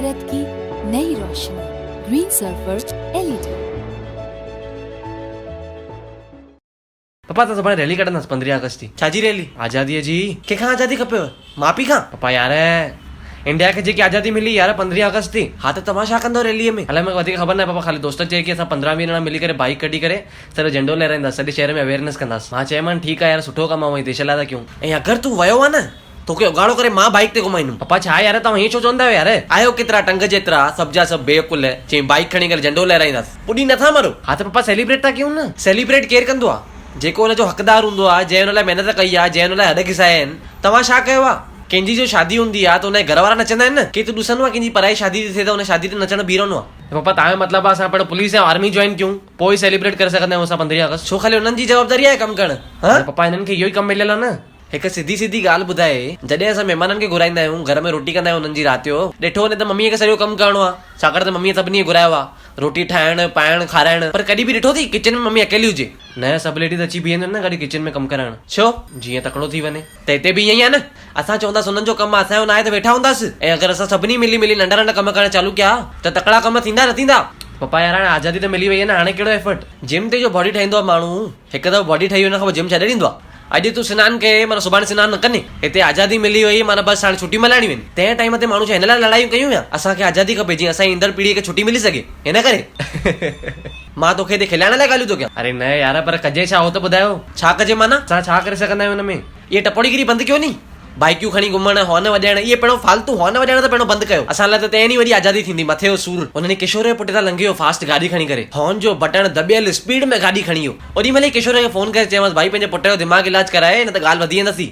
भारत की Nai Roshni, green surfer LED. पप्पा तो सुभाणे रैली कढंदासीं 15 अगस्त की। छाजी रैली? आज़ादीअ जी। कंहिंखां आज़ादी खपेव? माउ पीउ खां? पप्पा यार इंडिया खे जेकी आज़ादी मिली यार 15 अगस्त थी। हाँ तो तव्हां छा कंदव रैलीअ में? हालांकि मूंखे वधीक ख़बर न आहे पप्पा, ख़ाली दोस्त चई की असां 15-20 ॼणा मिली करे बाइक कढी करे सॼो झंडो लहराईंदासीं, सॼे शहर में अवेयरनेस कंदासीं। मां चयोमांनि ठीकु आहे यार, सुठो कमु आहे, देश लाइ था कयूं। ऐं अगरि तूं वियो आहे न तोखे उगाड़ो करे मां बाइक ते घुमाईंदुमि। पप्पा छा यार तव्हां हीअं छो चवंदा आहियो यार? आयो केतिरा टंग जेतिरा सभु जा सभु बेअकुल चई बाइक खणी करे झंडो लहराईंदासीं, पुॾी नथा मरो। हा त पप्पा सेलिब्रेट था कयूं न। सेलिब्रेट केरु कंदो आहे? जेको हुनजो हक़दार हूंदो आहे, जंहिं हुन लाइ महिनत कई आहे, जंहिं हुन लाइ हॾ घिसाया आहिनि। तव्हां छा कयो आहे? कंहिंजी जो शादी हूंदी आहे त हुनजे घर वारा नचंदा आहिनि न। के तूं ॾिसंदो आहे कंहिंजी पराई शादी थिए त हुन शादी ते नचण बीह रहंदो आहे। पप्पा तव्हांजो मतिलबु आहे असां पहिरियों पुलिस ऐं आर्मी जॉइन कयूं, पोइ सेलिब्रेट करे सघंदा आहियूं असां 15 अगस्त? छो ख़ाली हुननि जी जवाबदारी आहे कमु करणु? हा पप्पा हिननि खे इहो ई कमु मिलियल आहे न। हिकु सिधी ॻाल्हि ॿुधाए, जॾहिं असां महिमाननि खे घुराईंदा आहियूं, घर में रोटी कंदा आहियूं हुननि जी राति जो, ॾिठो वञे त मम्मीअ खे सॼो कमु करणो आहे, छाकाणि त मम्मीअ सभिनी घुरायो आहे रोटी ठाहिण पाइण खाराइण। पर कॾहिं बि ॾिठो थी किचन में मम्मी अकेली हुजे? न, सभु लेडीज़ अची बीहंदियूं आहिनि न कॾहिं किचन में कमु करणु। छो? जीअं तकिड़ो थी वञे। त हिते बि ईअं ई आहे न, असां चवंदासीं हुननि जो कमु आहे, असांजो न आहे त वेठा हूंदासीं। ऐं अगरि असां सभिनी मिली नंढा नंढा कम करणु चालू कया त तकिड़ा कम थींदा न थींदा? पप्पा यार हाणे आज़ादी त मिली वई आहे न, हाणे कहिड़ो एफर्ट? जिम ते जो बॉडी ठाहींदो आहे माण्हू, हिकु दफ़ो बॉडी ठही हुन खां जिम छॾे ॾींदो आहे? अॼु तूं सनानु कये माना सुभाणे सनानु न कनि। हिते आज़ादी मिली वई माना बसि हाणे छुटी मल्हाइणी वञे। तंहिं टाइम ते माण्हू छा हिन लाइ लड़ायूं कयूं या? असांखे आज़ादी खपे जीअं असांजी ईंदड़ पीढ़ीअ खे छुटी मिली सघे, हिन करे। मां तोखे हिते खिलाइण लाइ ॻाल्हियूं थो कयां? अरे न यार, पर कजे छा हो त ॿुधायो। छा कजे माना? असां छा करे सघंदा आहियूं हुन में? इहे टपोड़ीगिरी बंदि कयो नी, बाइकियूं खणी घुमण, हॉर्न वॼाइण, इहे पहिरियों फालतू हॉर्न वॼाइण त पहिरियों बंदि कयो। असां लाइ त तंहिं वॾी आज़ादी थींदी। मथे जो सूर हुननि किशोर जे पुट तां लंघे वियो फास्ट गाॾी खणी करे, हॉर्न जो बटण दॿियल स्पीड में गाॾी खणी वियो। ओॾी महिल किशोर खे फोन करे चयोमांसि भाई पंहिंजे पुट जो दिमाग़ इलाज कराए, न त ॻाल्हि वधी वेंदसी।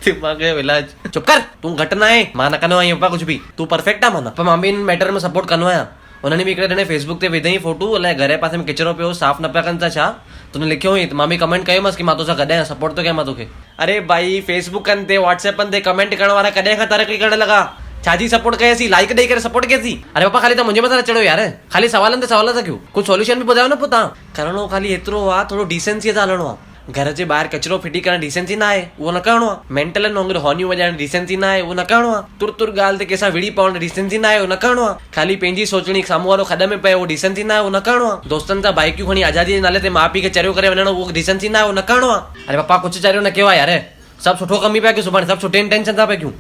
दिमाग़ जो इलाज? चुप कर, तूं घटि न आहे, मां न कंदो आहियां पप्पा कुझु बि। तूं परफेक्ट आहे माना। पर मां बि इन मैटर में सपोर्ट कंदो आहियां। उन्हनि बि हिकिड़े ॼणे फेसबुक ते विधई फोटो, अलाए घर जे पासे में किचिरो पियो, साफ़ न पिया कनि त छा, त हुन लिखियो हुई, त मां बि कमेंट कयोमांसि की मां तोसां गॾु आहियां, सपोर्ट थो कयां मां तोखे। अरे भाई फेसबुकनि ते व्हाट्सएपनि ते कमेंट करण वारा कॾहिं खां तरक़ी करणु लॻा? छाजी सपोर्ट कयसीं? लाइक ॾेई करे सपोर्ट कयसीं? अरे पप्पा ख़ाली त मुंहिंजे मथां चढ़ो यार, ख़ाली सवालनि ते सवाल था कयो, कुझु सोल्यूशन बि ॿुधायो न। पोइ तव्हां करिणो ख़ाली एतिरो आहे, थोरो डिसेंसीअ सां हलणो आहे। घर जे ॿाहिरि कचिरो फिटी करणु डिसेंसी न आहे, उहो न करिणो आहे। मेंटलनि वांगुरु हॉर्नियूं वॼाइण डिसेंसी न आहे, उहो न करिणो आहे। तुर ॻाल्हि ते कंहिंसां विड़ी पवणु डिसेंसी न आहे, उहो न करिणो आहे। ख़ाली पंहिंजी सोचणी साम्हूं वारो खॾ में पए, उहो डिसेंसी न आहे, उहो न करिणो आहे। दोस्तनि सां बाइकियूं खणी आज़ादी जे नाले ते माउ पीउ खे चरियो करे वञणु, उहो डिसेंसी न आहे, उहो न करिणो आहे। अरे पप्पा कुझु चरियो न कयो आहे यार, सभु सुठो कमु ई पिया कयूं, सुभाणे सभु सुठे इंटेंशन सां पिया कयूं।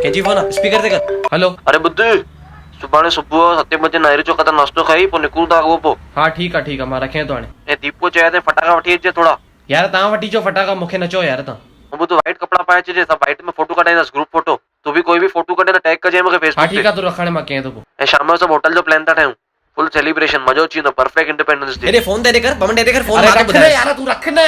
कंहिंजी फोन आहे? स्पीकर ते कर। हलो। अरे ॿुध, सुभाणे सुबुह 7 बजे नायरी चौक तां नाश्तो खाई पोइ निकिरूं था अॻो पोइ। हा ठीकु आहे मां रखे थो हाणे। ऐं दीपो चया ते फटाका वठी अचे थोड़ा। यार तव्हां वठी अचो फटाका, मूंखे न चओ यार तव्हां। ॿुध वाइट कपिड़ा पाए अचिजे, असां वाइट में फोटो कढाईंदासीं, ग्रुप फोटो। तूं बि कोई बि फोटो कढे त टैग कजे मूंखे फेसबुक ते। हा ठीकु आहे, तूं रखण मां कयां थो। ऐं शाम जो सभु होटल जो प्लान था ठाहियूं, फुल सेलिब्रेशन, मज़ो अची वेंदो, परफेक्ट इंडिपेंडेंस डे। फोन दे कर, पवन दे कर फोन। अरे यार तू रख न।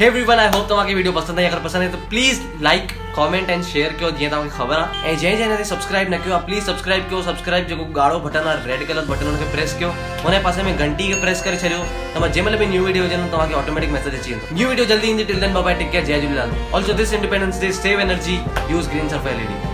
हे एवरीवन, आई होप तव्हांखे वीडियो पसंद आई। अगर पसंद है तो please like comment and share कयो जीअं तव्हांखे ख़बर आहे। ऐं जंहिं ते सब्सक्राइब न कयो आहे प्लीज सब्सक्राइब कयो। सब्सक्राइब जेको ॻाढ़ो बटन आहे, रेड कलर बटन, हुनखे प्रेस कयो, हुन पासे में घंटी खे प्रेस करे छॾियो, त मां जंहिं महिल बि न्यू वीडियो विझंदुमि तव्हांखे ऑटोमेटिक मैसेज अची वेंदो। न्यू वीडियो जल्दी ईंदी। Till then bye bye, take care, जय Jhulelal. Also this independence day save energy, use green surf LED.